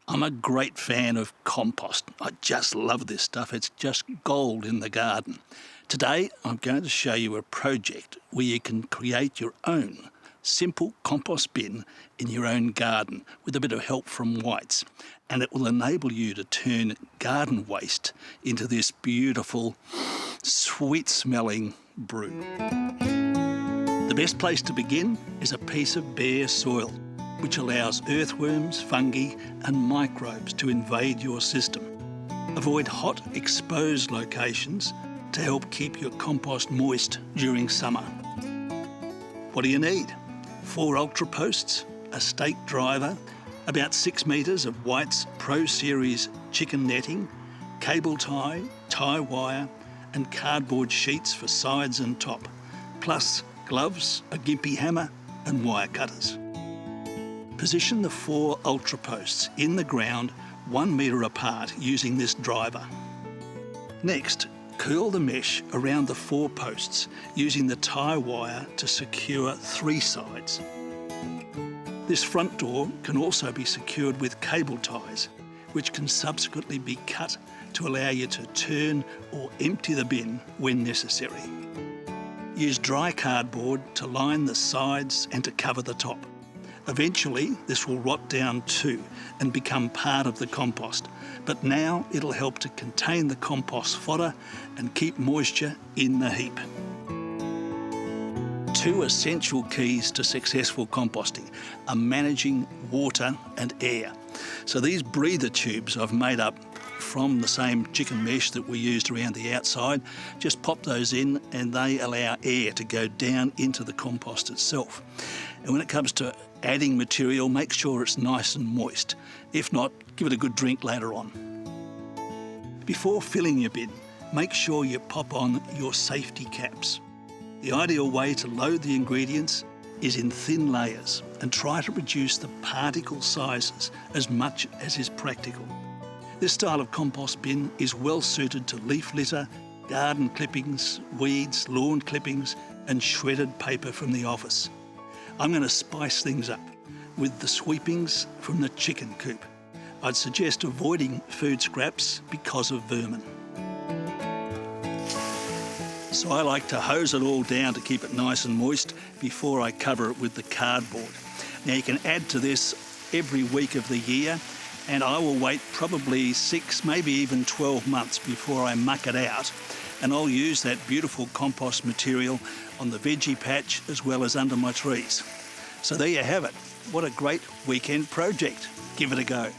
I'm a great fan of compost. I just love this stuff. It's just gold in the garden. Today, I'm going to show you a project where you can create your own simple compost bin in your own garden with a bit of help from Whites. And it will enable you to turn garden waste into this beautiful, sweet-smelling brew. The best place to begin is a piece of bare soil, which allows earthworms, fungi and microbes to invade your system. Avoid hot, exposed locations to help keep your compost moist during summer. What do you need? 4 ultra posts, a stake driver, about 6 metres of White's Pro Series chicken netting, cable tie, tie wire and cardboard sheets for sides and top, plus gloves, a gimpy hammer and wire cutters. Position the 4 ultra posts in the ground 1 metre apart using this driver. Next, curl the mesh around the 4 posts using the tie wire to secure 3 sides. This front door can also be secured with cable ties, which can subsequently be cut to allow you to turn or empty the bin when necessary. Use dry cardboard to line the sides and to cover the top. Eventually, this will rot down too and become part of the compost, but now it'll help to contain the compost fodder and keep moisture in the heap. 2 essential keys to successful composting are managing water and air. So these breather tubes I've made up from the same chicken mesh that we used around the outside, just pop those in and they allow air to go down into the compost itself. And when it comes to adding material, make sure it's nice and moist. If not, give it a good drink later on. Before filling your bin, make sure you pop on your safety caps. The ideal way to load the ingredients is in thin layers and try to reduce the particle sizes as much as is practical. This style of compost bin is well suited to leaf litter, garden clippings, weeds, lawn clippings and shredded paper from the office. I'm going to spice things up with the sweepings from the chicken coop. I'd suggest avoiding food scraps because of vermin. So I like to hose it all down to keep it nice and moist before I cover it with the cardboard. Now you can add to this every week of the year, and I will wait probably 6, maybe even 12 months before I muck it out. And I'll use that beautiful compost material on the veggie patch as well as under my trees. So there you have it. What a great weekend project. Give it a go.